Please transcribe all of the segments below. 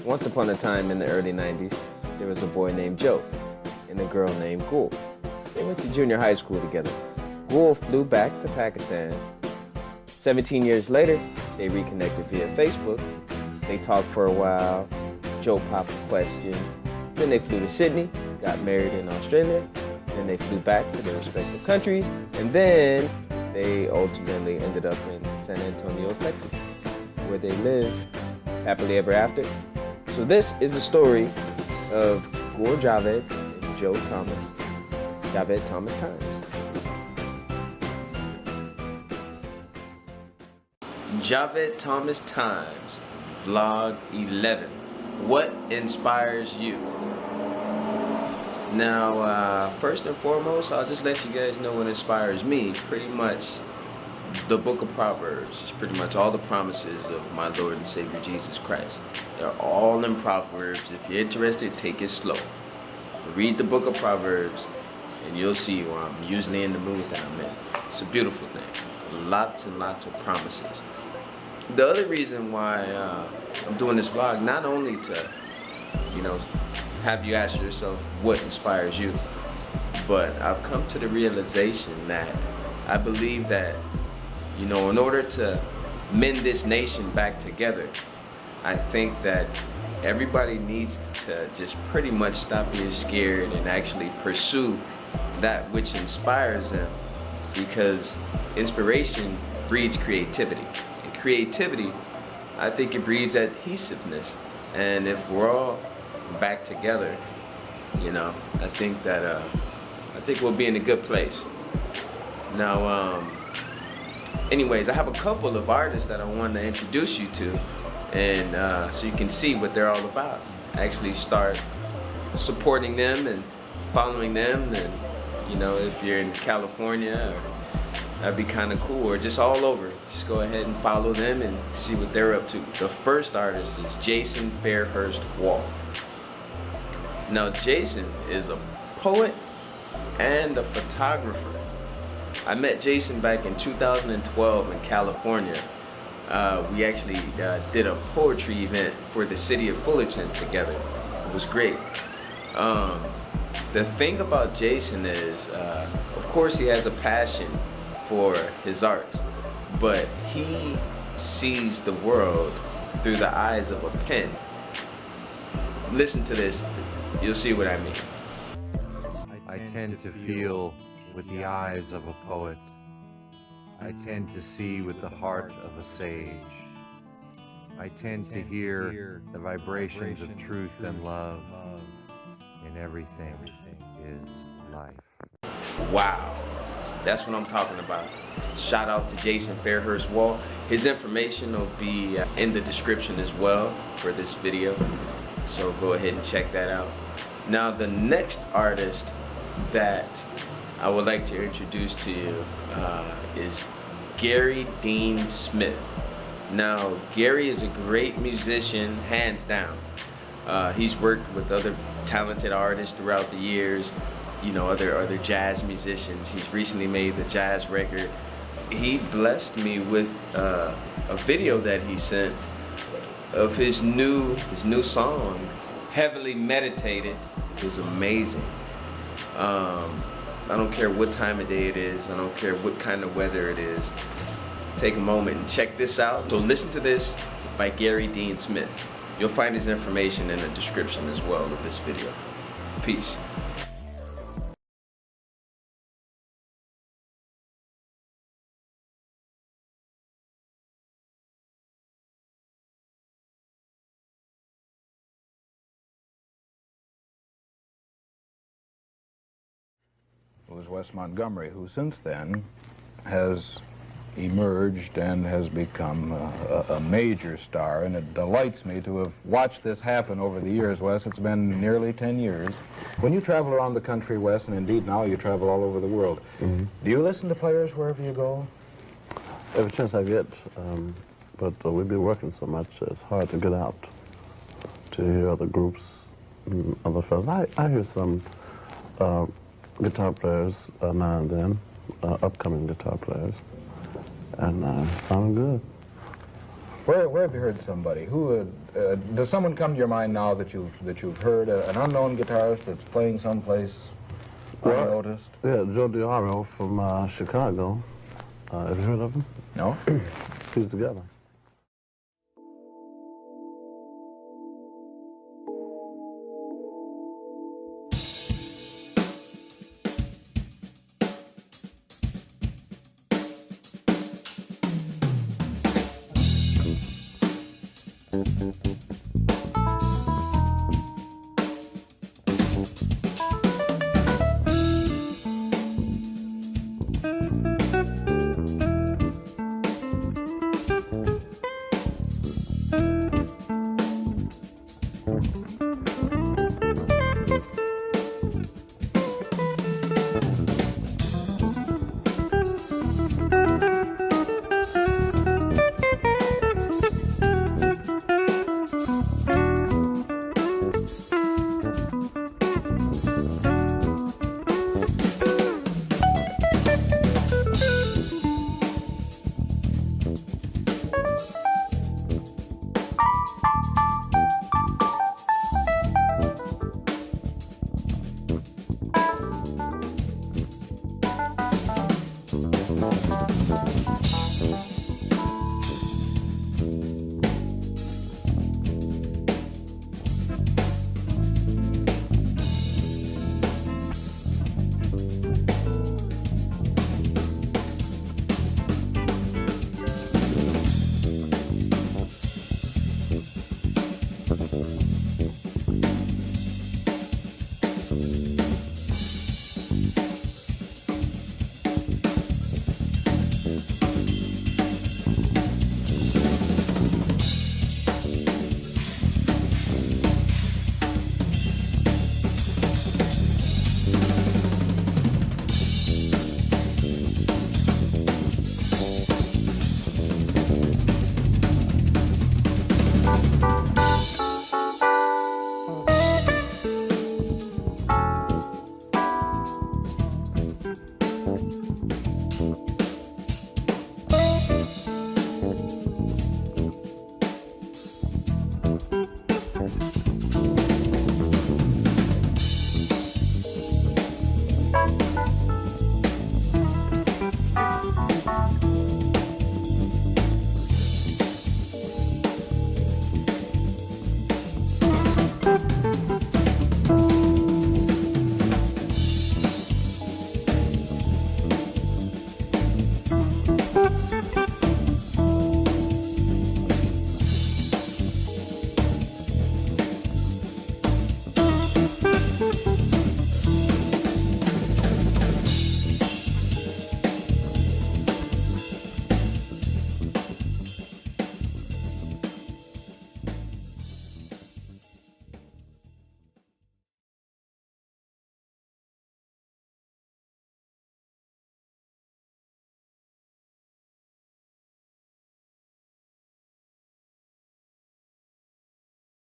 Once upon a time in the early 90s, there was a boy named Joe and a girl named Gul. They went to junior high school together. Gul flew back to Pakistan. 17 years later, they reconnected via Facebook. They talked for a while. Joe popped a question. Then they flew to Sydney, got married in Australia. Then they flew back to their respective countries. And then they ultimately ended up in San Antonio, Texas, where they live happily ever after. So this is the story of Gul Javed and Joe Thomas, Javed Thomas Times. Javed Thomas Times, Vlog 11. What inspires you? Now, first and foremost, I'll just let you guys know what inspires me. Pretty much the book of Proverbs is pretty much all the promises of my Lord and Savior Jesus Christ. They're all in Proverbs. If you're interested, take it slow. Read the book of Proverbs and you'll see why I'm usually in the mood that I'm in. It's a beautiful thing. Lots and lots of promises. The other reason why I'm doing this vlog, not only to, have you ask yourself what inspires you, but I've come to the realization that I believe that, in order to mend this nation back together, I think that everybody needs to just pretty much stop being scared and actually pursue that which inspires them, because inspiration breeds creativity. And creativity, I think it breeds adhesiveness. And if we're all back together, I think we'll be in a good place. Now, anyways, I have a couple of artists that I want to introduce you to, and so you can see what they're all about. Actually start supporting them and following them, and if you're in California, that'd be kind of cool, or just all over. Just go ahead and follow them and see what they're up to. The first artist is Jason Fairhurst Wall. Now, Jason is a poet and a photographer. I met Jason back in 2012 in California. We actually did a poetry event for the city of Fullerton together. It was great. The thing about Jason is, of course, he has a passion for his arts, but he sees the world through the eyes of a pen. Listen to this, you'll see what I mean. I tend to feel with the eyes of a poet. I tend to see with the heart of a sage. I tend to hear the vibrations of truth and love. In everything is life. Wow, that's what I'm talking about. Shout out to Jason Fairhurst Wall. His information will be in the description as well for this video, so go ahead and check that out. Now, the next artist that I would like to introduce to you is Gary Dean Smith. Now, Gary is a great musician, hands down. He's worked with other talented artists throughout the years, other jazz musicians. He's recently made the jazz record. He blessed me with a video that he sent of his new song, Heavily Meditated. It was amazing. I don't care what time of day it is. I don't care what kind of weather it is. Take a moment and check this out. So listen to this by Gary Dean Smith. You'll find his information in the description as well of this video. Peace. It was Wes Montgomery, who since then has emerged and has become a major star, and it delights me to have watched this happen over the years, Wes. It's been nearly 10 years. When you travel around the country, Wes, and indeed now you travel all over the world, do you listen to players wherever you go? Every chance I get, but we've been working so much, it's hard to get out to hear other groups, other fellas. I hear some guitar players now and then, upcoming guitar players, and sound good. Where have you heard somebody? Who does someone come to your mind now that you've heard an unknown guitarist that's playing someplace unnoticed? Yeah, Joe DiArio from Chicago. Have you heard of him? No. He's together.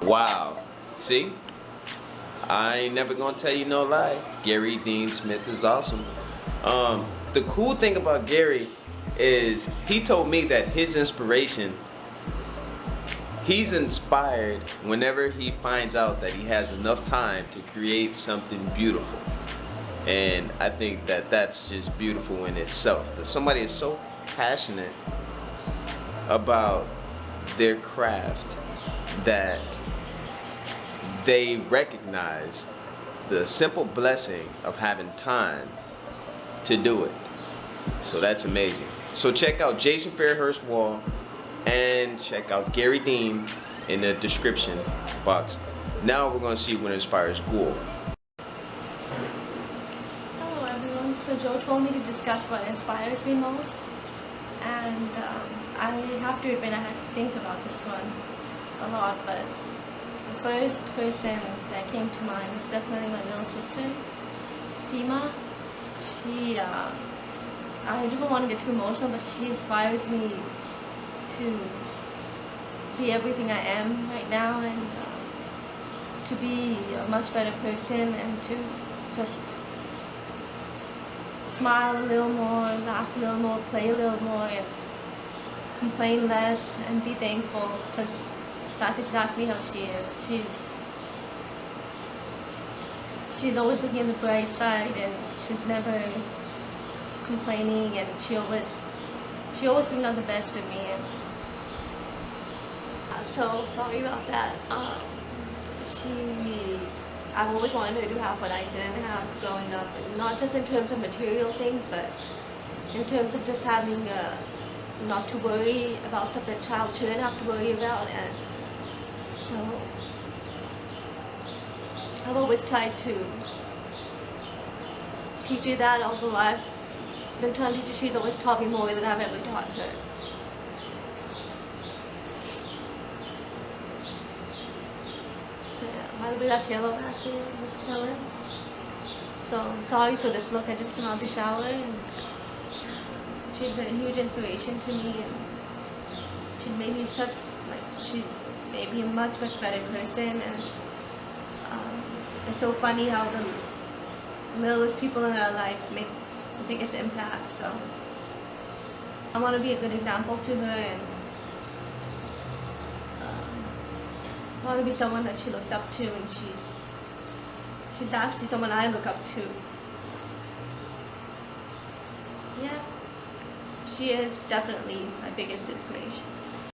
Wow. See? I ain't never gonna tell you no lie. Gary Dean Smith is awesome. The cool thing about Gary is he told me that his inspiration, he's inspired whenever he finds out that he has enough time to create something beautiful. And I think that that's just beautiful in itself. That somebody is so passionate about their craft that they recognize the simple blessing of having time to do it. So that's amazing. So check out Jason Fairhurst's wall and check out Gary Dean in the description box. Now we're going to see what inspires Gul. Hello everyone. So Joe told me to discuss what inspires me most, and I have to admit I had to think about this one a lot, but the first person that came to mind was definitely my little sister, Seema. I don't want to get too emotional, but she inspires me to be everything I am right now, and to be a much better person, and to just smile a little more, laugh a little more, play a little more, and complain less and be thankful, because that's exactly how she is. She's always looking at the bright side, and she's never complaining, and she always brings out the best in me. And so sorry about that. I've always wanted her to have what I didn't have growing up, and not just in terms of material things, but in terms of just having not to worry about stuff that a child shouldn't have to worry about. And so I've always tried to teach her that, although I've been trying to teach her, she's always taught me more than I've ever taught her. So yeah, by the way, that's yellow back there, Mr. Teller. So sorry for this look, I just came out of the shower, and she's a huge inspiration to me, and she made me she's made me a much better person. And it's so funny how the littlest people in our life make the biggest impact. So I want to be a good example to her, and I want to be someone that she looks up to, and she's actually someone I look up to. Yeah, she is definitely my biggest inspiration.